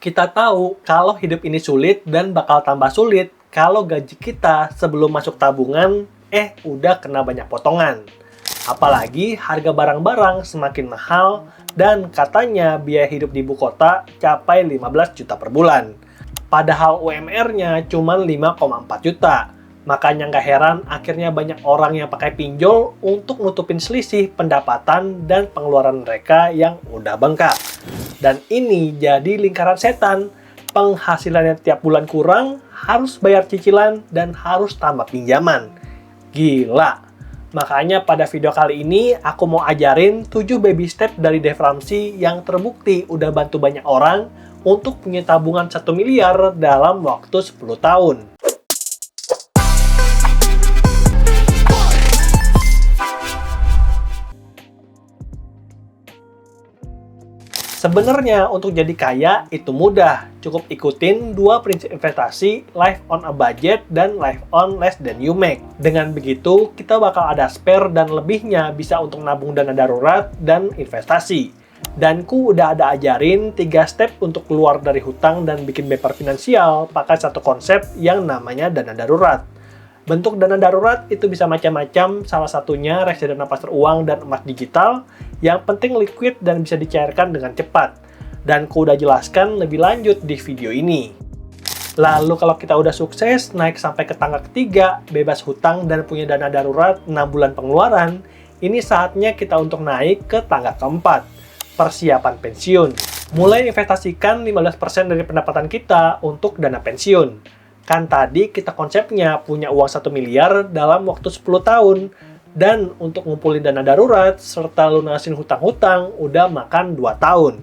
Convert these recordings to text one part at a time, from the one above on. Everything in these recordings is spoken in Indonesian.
Kita tahu kalau hidup ini sulit dan bakal tambah sulit kalau gaji kita sebelum masuk tabungan, udah kena banyak potongan. Apalagi harga barang-barang semakin mahal dan katanya biaya hidup di ibu kota capai 15 juta per bulan. Padahal UMR-nya cuma 5,4 juta. Makanya nggak heran akhirnya banyak orang yang pakai pinjol untuk nutupin selisih pendapatan dan pengeluaran mereka yang udah bengkak. Dan ini jadi lingkaran setan. Penghasilannya tiap bulan kurang, harus bayar cicilan, dan harus tambah pinjaman. Gila. Makanya pada video kali ini, aku mau ajarin 7 baby step dari Dave Ramsey yang terbukti udah bantu banyak orang untuk punya tabungan 1 miliar dalam waktu 10 tahun. Sebenarnya untuk jadi kaya itu mudah, cukup ikutin 2 prinsip investasi, live on a budget dan live on less than you make. Dengan begitu, kita bakal ada spare dan lebihnya bisa untuk nabung dana darurat dan investasi. Dan ku udah ada ajarin 3 step untuk keluar dari hutang dan bikin bumper finansial pakai satu konsep yang namanya dana darurat. Bentuk dana darurat itu bisa macam-macam, salah satunya reksadana pasar uang dan emas digital, yang penting liquid dan bisa dicairkan dengan cepat. Dan ku udah jelaskan lebih lanjut di video ini. Lalu kalau kita udah sukses, naik sampai ke tangga ketiga, bebas hutang dan punya dana darurat 6 bulan pengeluaran, ini saatnya kita untuk naik ke tangga keempat, persiapan pensiun. Mulai investasikan 15% dari pendapatan kita untuk dana pensiun. Kan tadi kita konsepnya punya uang 1 miliar dalam waktu 10 tahun. Dan untuk ngumpulin dana darurat serta lunasin hutang-hutang udah makan 2 tahun.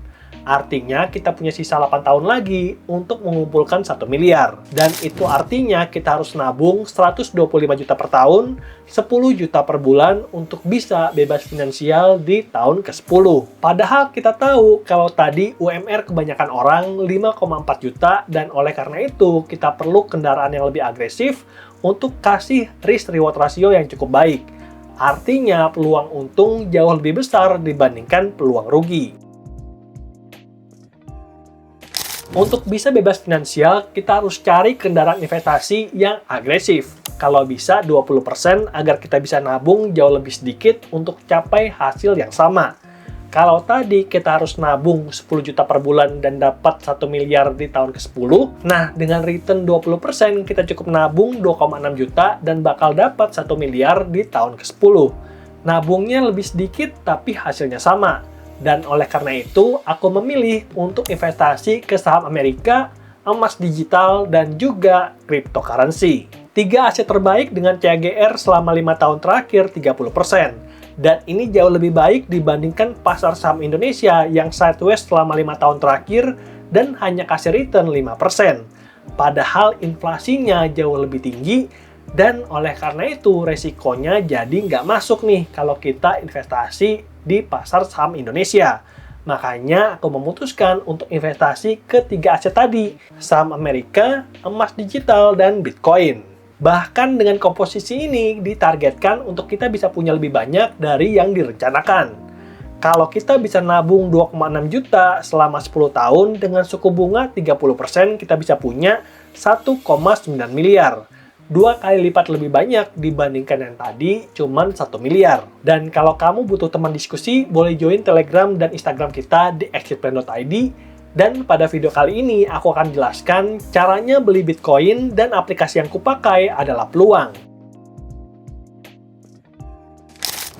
Artinya kita punya sisa 8 tahun lagi untuk mengumpulkan 1 miliar. Dan itu artinya kita harus nabung 125 juta per tahun, 10 juta per bulan untuk bisa bebas finansial di tahun ke-10. Padahal kita tahu kalau tadi UMR kebanyakan orang 5,4 juta dan oleh karena itu kita perlu kendaraan yang lebih agresif untuk kasih risk-reward rasio yang cukup baik. Artinya peluang untung jauh lebih besar dibandingkan peluang rugi. Untuk bisa bebas finansial, kita harus cari kendaraan investasi yang agresif. Kalau bisa 20% agar kita bisa nabung jauh lebih sedikit untuk capai hasil yang sama. Kalau tadi kita harus nabung 10 juta per bulan dan dapat 1 miliar di tahun ke-10, nah dengan return 20% kita cukup nabung 2,6 juta dan bakal dapat 1 miliar di tahun ke-10. Nabungnya lebih sedikit tapi hasilnya sama. Dan oleh karena itu, aku memilih untuk investasi ke saham Amerika, emas digital, dan juga cryptocurrency. 3 aset terbaik dengan CAGR selama 5 tahun terakhir 30%. Dan ini jauh lebih baik dibandingkan pasar saham Indonesia yang sideways selama 5 tahun terakhir dan hanya kasih return 5%. Padahal inflasinya jauh lebih tinggi dan oleh karena itu resikonya jadi nggak masuk nih kalau kita investasi di pasar saham Indonesia. Makanya aku memutuskan untuk investasi ke 3 aset tadi, saham Amerika, emas digital, dan Bitcoin. Bahkan dengan komposisi ini ditargetkan untuk kita bisa punya lebih banyak dari yang direncanakan. Kalau kita bisa nabung 2,6 juta selama 10 tahun dengan suku bunga 30%, kita bisa punya 1,9 miliar. 2 kali lipat lebih banyak dibandingkan yang tadi cuman 1 miliar. Dan kalau kamu butuh teman diskusi, boleh join Telegram dan Instagram kita di exitplan.id. Dan pada video kali ini aku akan jelaskan caranya beli Bitcoin dan aplikasi yang kupakai adalah Peluang.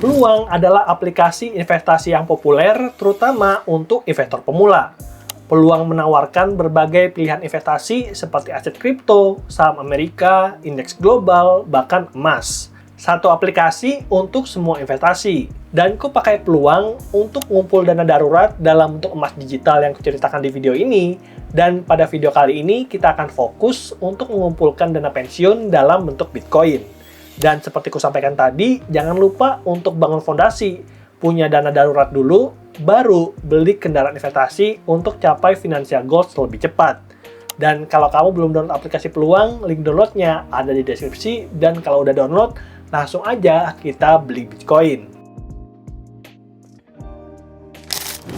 Peluang adalah aplikasi investasi yang populer terutama untuk investor pemula. Peluang menawarkan berbagai pilihan investasi seperti aset kripto, saham Amerika, indeks global, bahkan emas. Satu aplikasi untuk semua investasi. Dan ku pakai Peluang untuk ngumpul dana darurat dalam bentuk emas digital yang kuceritakan di video ini. Dan pada video kali ini kita akan fokus untuk mengumpulkan dana pensiun dalam bentuk Bitcoin. Dan seperti ku sampaikan tadi, jangan lupa untuk bangun fondasi. Punya dana darurat dulu, baru beli kendaraan investasi untuk capai financial goals lebih cepat. Dan kalau kamu belum download aplikasi Peluang, link downloadnya ada di deskripsi. Dan kalau udah download, langsung aja kita beli Bitcoin.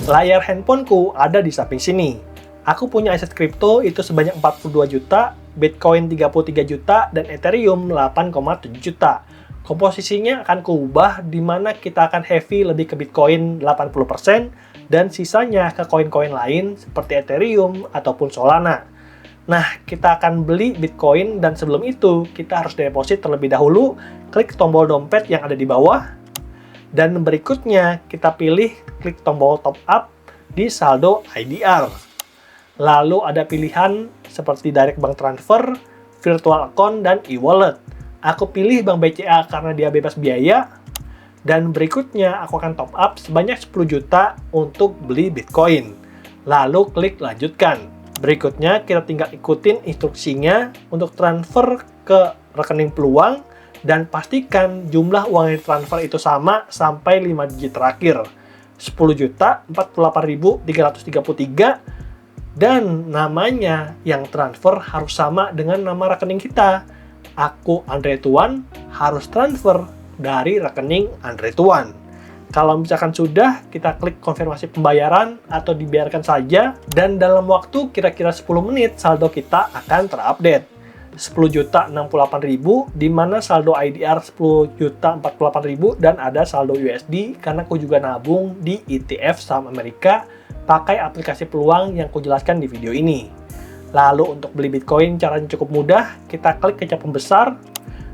Layar handphoneku ada di samping sini. Aku punya aset kripto itu sebanyak 42 juta, Bitcoin 33 juta, dan Ethereum 8,7 juta. Komposisinya akan kuubah di mana kita akan heavy lebih ke Bitcoin 80% dan sisanya ke koin-koin lain seperti Ethereum ataupun Solana. Nah, kita akan beli Bitcoin dan sebelum itu kita harus deposit terlebih dahulu. Klik tombol dompet yang ada di bawah. Dan berikutnya kita pilih klik tombol top up di saldo IDR. Lalu ada pilihan seperti direct bank transfer, virtual account, dan e-wallet. Aku pilih Bank BCA karena dia bebas biaya. Dan berikutnya aku akan top up sebanyak 10 juta untuk beli Bitcoin. Lalu klik lanjutkan. Berikutnya kita tinggal ikutin instruksinya untuk transfer ke rekening peluang dan pastikan jumlah uang yang transfer itu sama sampai 5 digit terakhir. 10.048.333 dan namanya yang transfer harus sama dengan nama rekening kita. Aku Andre Tuan harus transfer dari rekening Andre Tuan. Kalau misalkan sudah, kita klik konfirmasi pembayaran atau dibiarkan saja dan dalam waktu kira-kira 10 menit saldo kita akan terupdate. 10.068.000 di mana saldo IDR 10.048.000 dan ada saldo USD karena aku juga nabung di ETF saham Amerika pakai aplikasi peluang yang kujelaskan di video ini. Lalu untuk beli Bitcoin caranya cukup mudah, kita klik kaca pembesar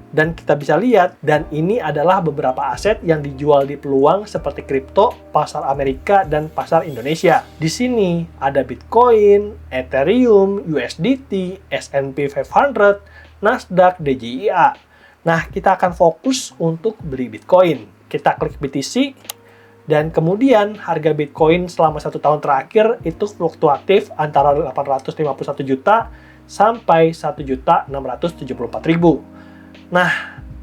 dan kita bisa lihat, dan ini adalah beberapa aset yang dijual di peluang seperti kripto, pasar Amerika, dan pasar Indonesia. Di sini ada Bitcoin, Ethereum, USDT, S&P 500, Nasdaq, DJIA. Nah, kita akan fokus untuk beli Bitcoin. Kita klik BTC, dan kemudian harga Bitcoin selama 1 tahun terakhir itu fluktuatif antara 851 juta sampai 1.674.000. Nah,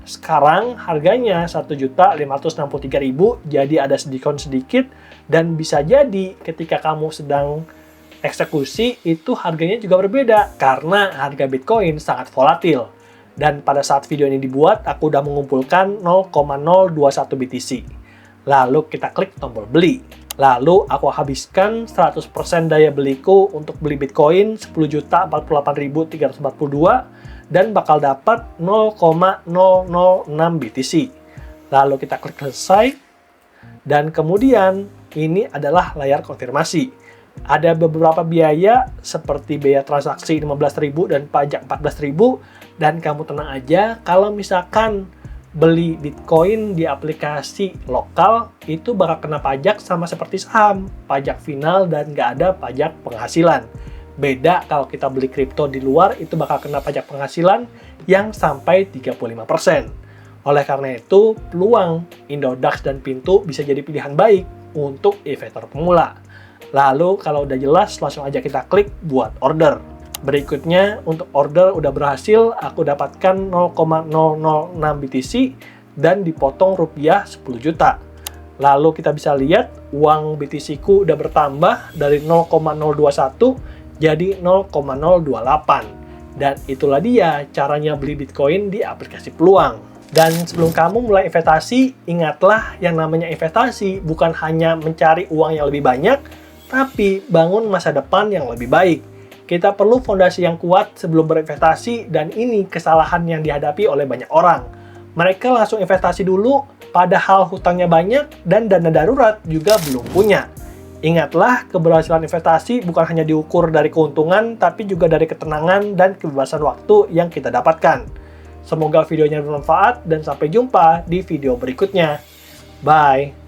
sekarang harganya 1.563.000, jadi ada diskon sedikit dan bisa jadi ketika kamu sedang eksekusi itu harganya juga berbeda karena harga Bitcoin sangat volatil. Dan pada saat video ini dibuat, aku udah mengumpulkan 0,021 BTC. Lalu kita klik tombol beli. Lalu aku habiskan 100% daya beliku untuk beli Bitcoin 10.048.342 dan bakal dapat 0,006 BTC. Lalu kita klik selesai dan kemudian ini adalah layar konfirmasi. Ada beberapa biaya seperti biaya transaksi 15.000 dan pajak 14.000 dan kamu tenang aja kalau misalkan beli Bitcoin di aplikasi lokal itu bakal kena pajak sama seperti saham, pajak final dan nggak ada pajak penghasilan. Beda kalau kita beli kripto di luar itu bakal kena pajak penghasilan yang sampai 35%. Oleh karena itu, peluang Indodax dan Pintu bisa jadi pilihan baik untuk investor pemula. Lalu kalau udah jelas langsung aja kita klik buat order. Berikutnya untuk order udah berhasil, aku dapatkan 0,006 BTC dan dipotong rupiah 10 juta. Lalu kita bisa lihat uang BTC ku udah bertambah dari 0,021 jadi 0,028. Dan itulah dia caranya beli Bitcoin di aplikasi peluang. Dan sebelum kamu mulai investasi, ingatlah yang namanya investasi bukan hanya mencari uang yang lebih banyak, tapi bangun masa depan yang lebih baik. Kita perlu fondasi yang kuat sebelum berinvestasi dan ini kesalahan yang dihadapi oleh banyak orang. Mereka langsung investasi dulu, padahal hutangnya banyak dan dana darurat juga belum punya. Ingatlah, keberhasilan investasi bukan hanya diukur dari keuntungan, tapi juga dari ketenangan dan kebebasan waktu yang kita dapatkan. Semoga videonya bermanfaat dan sampai jumpa di video berikutnya. Bye!